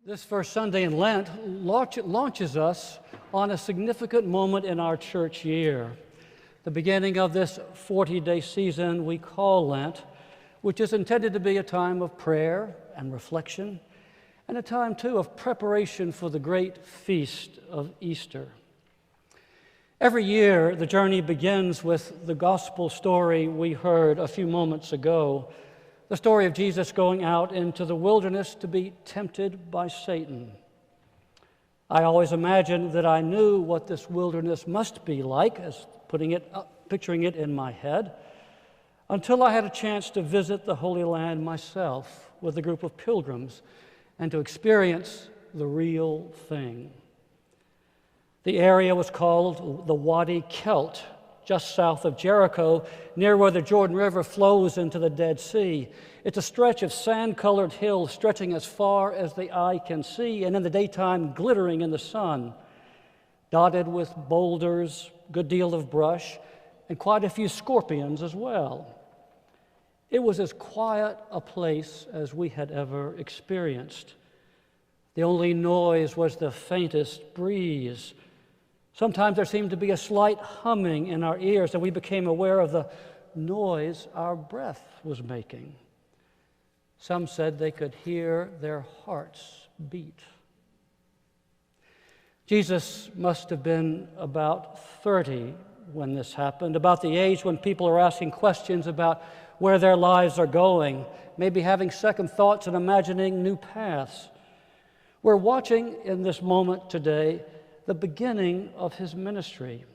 This first Sunday in Lent launches us on a significant moment in our church year, the beginning of this 40-day season we call Lent, which is intended to be a time of prayer and reflection, and a time, too, of preparation for the great feast of Easter. Every year, the journey begins with the gospel story we heard a few moments ago, the story of Jesus going out into the wilderness to be tempted by Satan. I always imagined that I knew what this wilderness must be like, as picturing it in my head, until I had a chance to visit the Holy Land myself with a group of pilgrims and to experience the real thing. The area was called the Wadi Kelt, just south of Jericho, near where the Jordan River flows into the Dead Sea. It's a stretch of sand-colored hills stretching as far as the eye can see, and in the daytime glittering in the sun, dotted with boulders, a good deal of brush, and quite a few scorpions as well. It was as quiet a place as we had ever experienced. The only noise was the faintest breeze. Sometimes there seemed to be a slight humming in our ears, and we became aware of the noise our breath was making. Some said they could hear their hearts beat. Jesus must have been about 30 when this happened, about the age when people are asking questions about where their lives are going, maybe having second thoughts and imagining new paths. We're watching in this moment today the beginning of his ministry.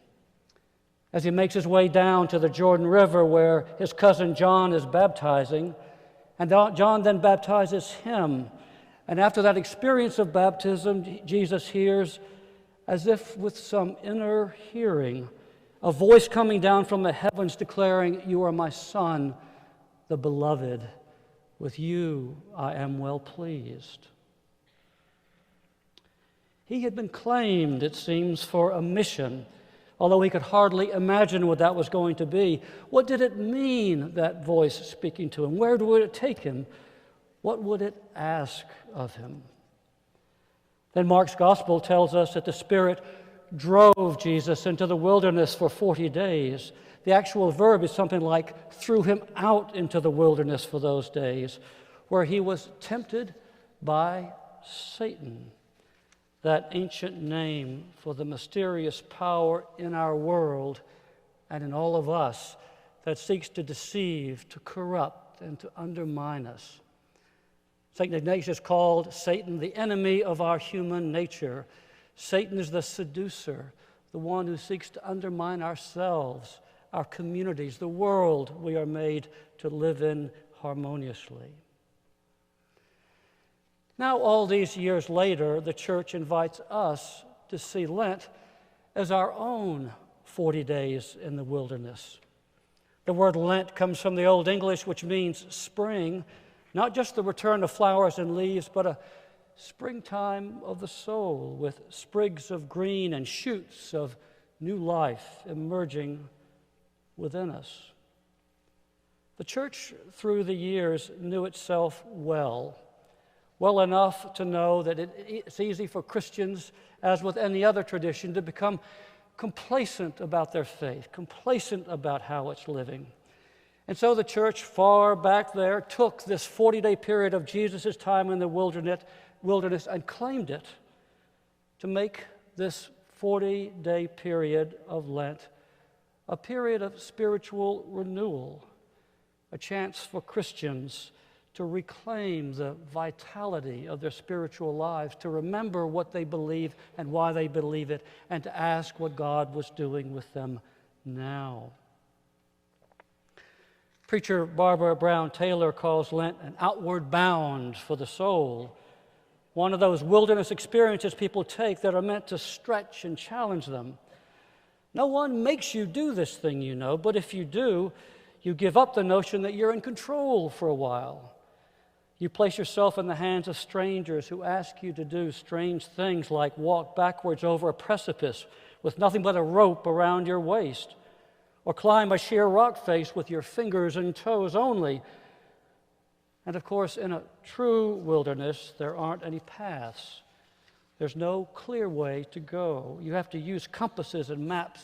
As he makes his way down to the Jordan River where his cousin John is baptizing, and John then baptizes him. And after that experience of baptism, Jesus hears, as if with some inner hearing, a voice coming down from the heavens declaring, "You are my Son, the Beloved. With you I am well pleased." He had been claimed, it seems, for a mission, although he could hardly imagine what that was going to be. What did it mean, that voice speaking to him? Where would it take him? What would it ask of him? Then Mark's gospel tells us that the Spirit drove Jesus into the wilderness for 40 days. The actual verb is something like threw him out into the wilderness for those days, where he was tempted by Satan, that ancient name for the mysterious power in our world and in all of us that seeks to deceive, to corrupt, and to undermine us. St. Ignatius called Satan the enemy of our human nature. Satan is the seducer, the one who seeks to undermine ourselves, our communities, the world we are made to live in harmoniously. Now, all these years later, the church invites us to see Lent as our own 40 days in the wilderness. The word Lent comes from the Old English, which means spring, not just the return of flowers and leaves, but a springtime of the soul with sprigs of green and shoots of new life emerging within us. The church, through the years, knew itself well enough to know that it's easy for Christians, as with any other tradition, to become complacent about their faith, complacent about how it's living. And so the church, far back there, took this 40-day period of Jesus' time in the wilderness and claimed it to make this 40-day period of Lent a period of spiritual renewal, a chance for Christians to reclaim the vitality of their spiritual lives, to remember what they believe and why they believe it, and to ask what God was doing with them now. Preacher Barbara Brown Taylor calls Lent an outward bound for the soul, one of those wilderness experiences people take that are meant to stretch and challenge them. No one makes you do this thing, you know, but if you do, you give up the notion that you're in control for a while. You place yourself in the hands of strangers who ask you to do strange things like walk backwards over a precipice with nothing but a rope around your waist, or climb a sheer rock face with your fingers and toes only. And of course, in a true wilderness, there aren't any paths. There's no clear way to go. You have to use compasses and maps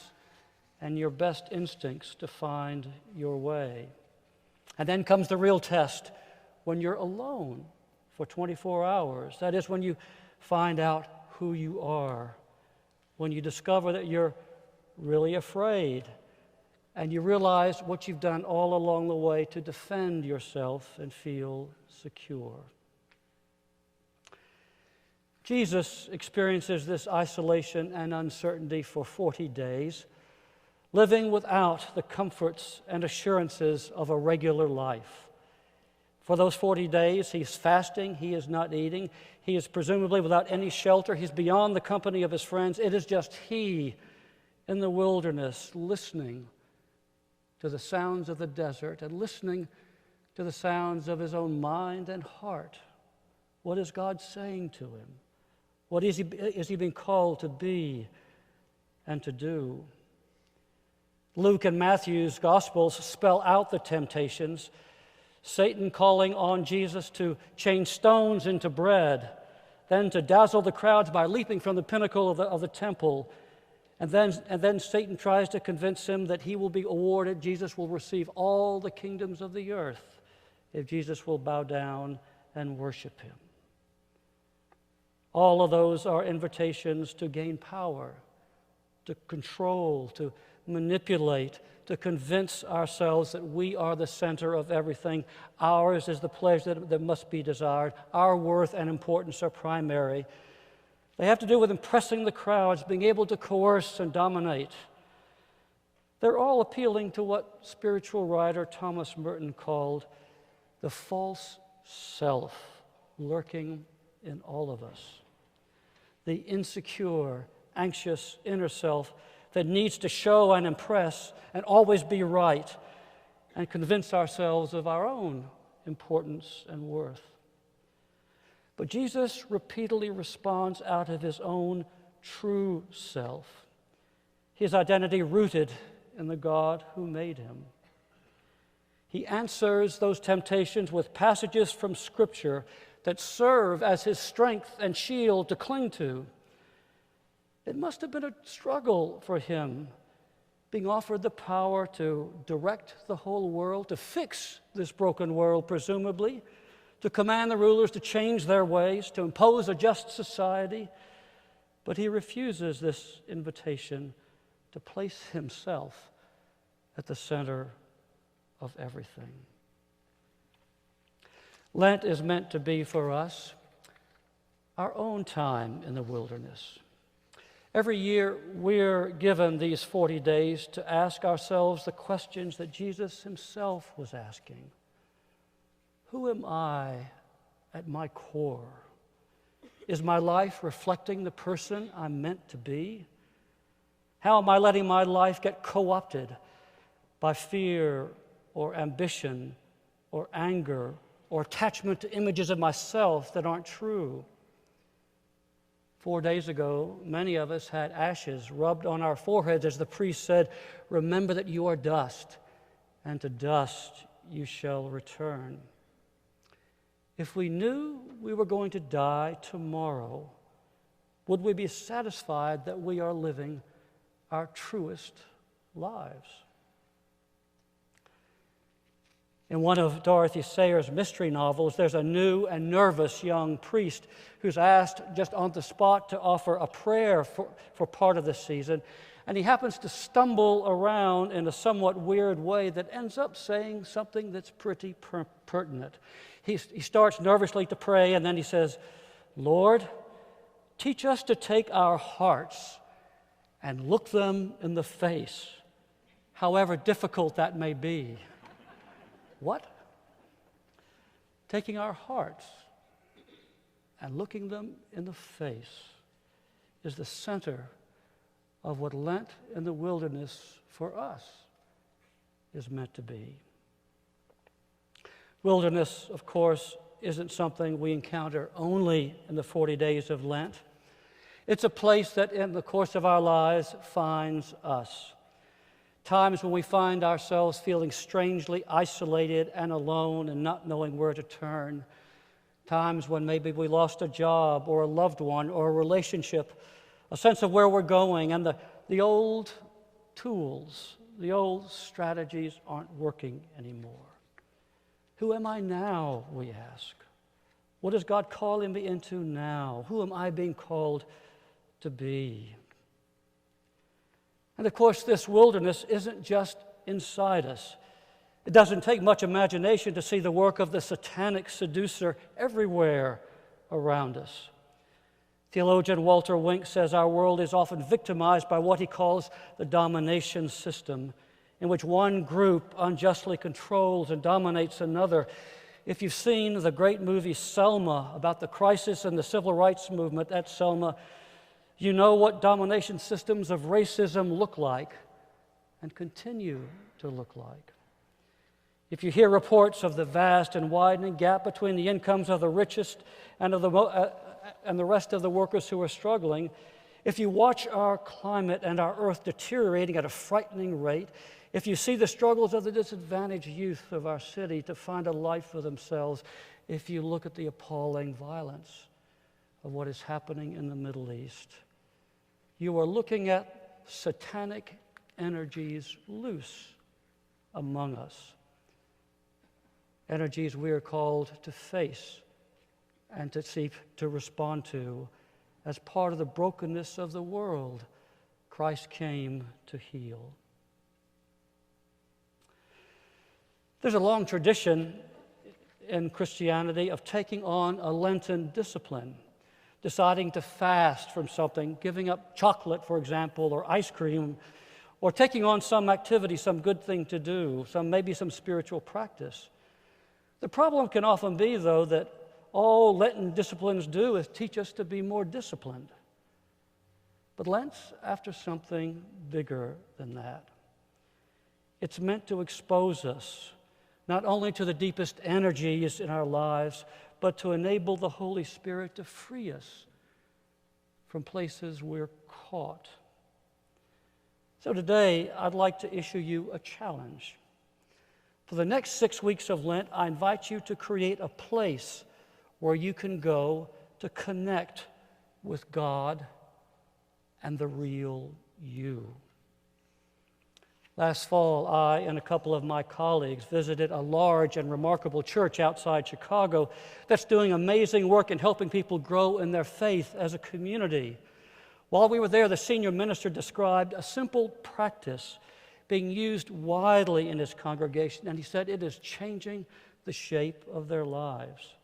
and your best instincts to find your way. And then comes the real test when you're alone for 24 hours. That is when you find out who you are, when you discover that you're really afraid, and you realize what you've done all along the way to defend yourself and feel secure. Jesus experiences this isolation and uncertainty for 40 days, living without the comforts and assurances of a regular life. For those 40 days, he's fasting, he is not eating, he is presumably without any shelter, he's beyond the company of his friends. It is just he in the wilderness, listening to the sounds of the desert and listening to the sounds of his own mind and heart. What is God saying to him? What is he being called to be and to do? Luke and Matthew's Gospels spell out the temptations. Satan calling on Jesus to change stones into bread, then to dazzle the crowds by leaping from the pinnacle of the temple. And then Satan tries to convince him that he will be awarded, Jesus will receive all the kingdoms of the earth if Jesus will bow down and worship him. All of those are invitations to gain power, to control, to manipulate, to convince ourselves that we are the center of everything. Ours is the pleasure that must be desired. Our worth and importance are primary. They have to do with impressing the crowds, being able to coerce and dominate. They're all appealing to what spiritual writer Thomas Merton called the false self lurking in all of us. The insecure, anxious inner self that needs to show and impress and always be right and convince ourselves of our own importance and worth. But Jesus repeatedly responds out of his own true self, his identity rooted in the God who made him. He answers those temptations with passages from Scripture that serve as his strength and shield to cling to. It must have been a struggle for him, being offered the power to direct the whole world, to fix this broken world, presumably, to command the rulers to change their ways, to impose a just society. But he refuses this invitation to place himself at the center of everything. Lent is meant to be for us our own time in the wilderness. Every year we're given these 40 days to ask ourselves the questions that Jesus himself was asking. Who am I at my core? Is my life reflecting the person I'm meant to be? How am I letting my life get co-opted by fear or ambition or anger or attachment to images of myself that aren't true? 4 days ago, many of us had ashes rubbed on our foreheads as the priest said, "Remember that you are dust, and to dust you shall return." If we knew we were going to die tomorrow, would we be satisfied that we are living our truest lives? In one of Dorothy Sayers' mystery novels, there's a new and nervous young priest who's asked just on the spot to offer a prayer for part of the season, and he happens to stumble around in a somewhat weird way that ends up saying something that's pretty pertinent. He starts nervously to pray, and then he says, "Lord, teach us to take our hearts and look them in the face, however difficult that may be." What? Taking our hearts and looking them in the face is the center of what Lent in the wilderness for us is meant to be. Wilderness, of course, isn't something we encounter only in the 40 days of Lent. It's a place that in the course of our lives finds us. times when we find ourselves feeling strangely isolated and alone and not knowing where to turn, times when maybe we lost a job or a loved one or a relationship, a sense of where we're going, and the old tools, the old strategies aren't working anymore. Who am I now, we ask? What is God calling me into now? Who am I being called to be? And of course, this wilderness isn't just inside us. It doesn't take much imagination to see the work of the satanic seducer everywhere around us. Theologian Walter Wink says our world is often victimized by what he calls the domination system, in which one group unjustly controls and dominates another. If you've seen the great movie Selma about the crisis in the civil rights movement at Selma, you know what domination systems of racism look like and continue to look like. If you hear reports of the vast and widening gap between the incomes of the richest and the rest of the workers who are struggling, if you watch our climate and our earth deteriorating at a frightening rate, if you see the struggles of the disadvantaged youth of our city to find a life for themselves, if you look at the appalling violence of what is happening in the Middle East, you are looking at satanic energies loose among us. Energies we are called to face and to seek to respond to as part of the brokenness of the world Christ came to heal. There's a long tradition in Christianity of taking on a Lenten discipline, deciding to fast from something, giving up chocolate, for example, or ice cream, or taking on some activity, some good thing to do, maybe some spiritual practice. The problem can often be, though, that all Lenten disciplines do is teach us to be more disciplined. But Lent's after something bigger than that. It's meant to expose us, not only to the deepest energies in our lives, but to enable the Holy Spirit to free us from places we're caught. So today, I'd like to issue you a challenge. For the next 6 weeks of Lent, I invite you to create a place where you can go to connect with God and the real you. Last fall, I and a couple of my colleagues visited a large and remarkable church outside Chicago that's doing amazing work in helping people grow in their faith as a community. While we were there, the senior minister described a simple practice being used widely in his congregation, and he said it is changing the shape of their lives.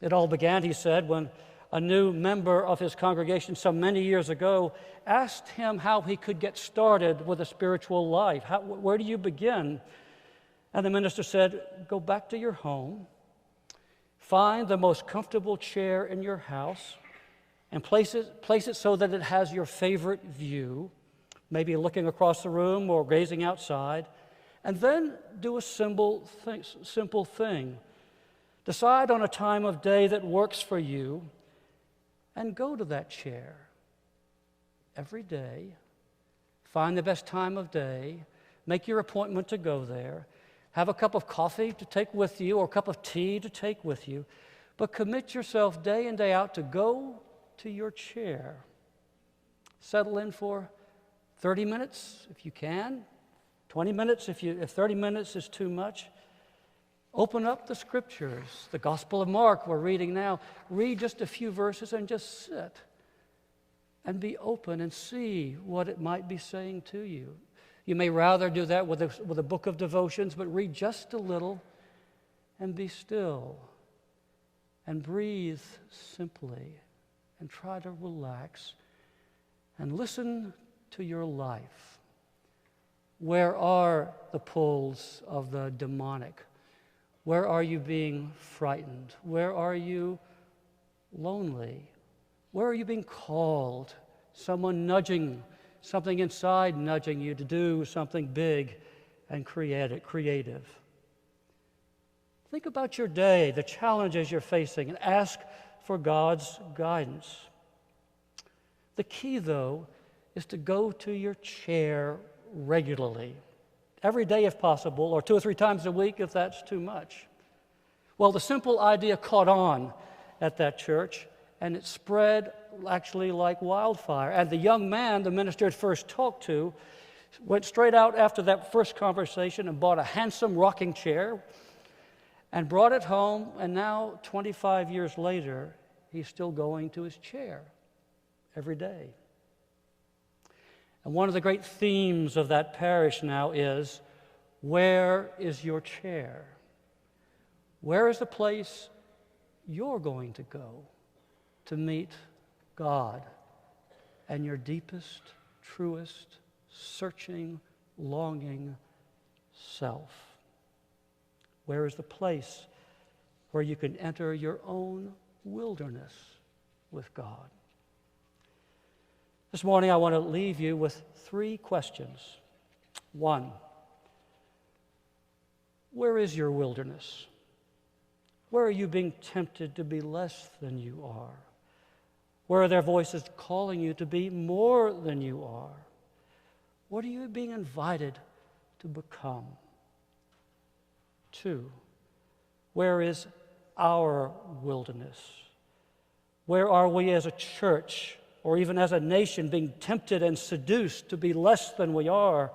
It all began, he said, when a new member of his congregation some many years ago asked him how he could get started with a spiritual life. Where do you begin? And the minister said, go back to your home, find the most comfortable chair in your house, and place it so that it has your favorite view, maybe looking across the room or gazing outside, and then do a simple thing. Decide on a time of day that works for you, and go to that chair every day. Find the best time of day. Make your appointment to go there. Have a cup of coffee to take with you or a cup of tea to take with you. But commit yourself day in, day out to go to your chair. Settle in for 30 minutes if you can, 20 minutes if 30 minutes is too much. Open up the scriptures, the Gospel of Mark we're reading now. Read just a few verses and just sit and be open and see what it might be saying to you. You may rather do that with a book of devotions, but read just a little and be still and breathe simply and try to relax and listen to your life. Where are the pulls of the demonic? Where are you being frightened? Where are you lonely? Where are you being called? Someone nudging, something inside nudging you to do something big and creative. Think about your day, the challenges you're facing, and ask for God's guidance. The key, though, is to go to your chair regularly, every day if possible, or 2 or 3 times a week if that's too much. Well, the simple idea caught on at that church, and it spread actually like wildfire. And the young man the minister had first talked to went straight out after that first conversation and bought a handsome rocking chair and brought it home, and now, 25 years later, he's still going to his chair every day. And one of the great themes of that parish now is, where is your chair? Where is the place you're going to go to meet God and your deepest, truest, searching, longing self? Where is the place where you can enter your own wilderness with God? This morning I want to leave you with 3 questions. 1, where is your wilderness? Where are you being tempted to be less than you are? Where are there voices calling you to be more than you are? What are you being invited to become? 2, where is our wilderness? Where are we as a church or even as a nation being tempted and seduced to be less than we are?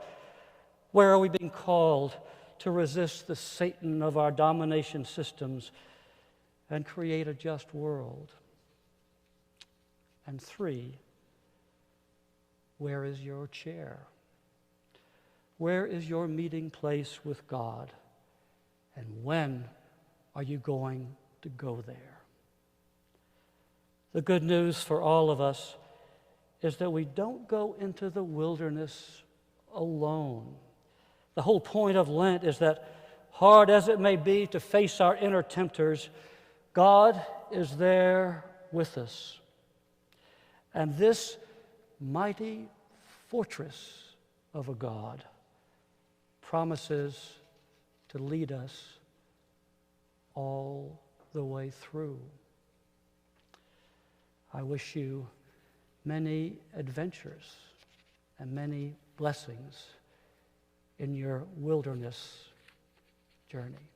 Where are we being called to resist the Satan of our domination systems and create a just world? And 3, where is your chair? Where is your meeting place with God? And when are you going to go there? The good news for all of us is that we don't go into the wilderness alone. The whole point of Lent is that, hard as it may be to face our inner tempters, God is there with us. And this mighty fortress of a God promises to lead us all the way through. I wish you many adventures and many blessings in your wilderness journey.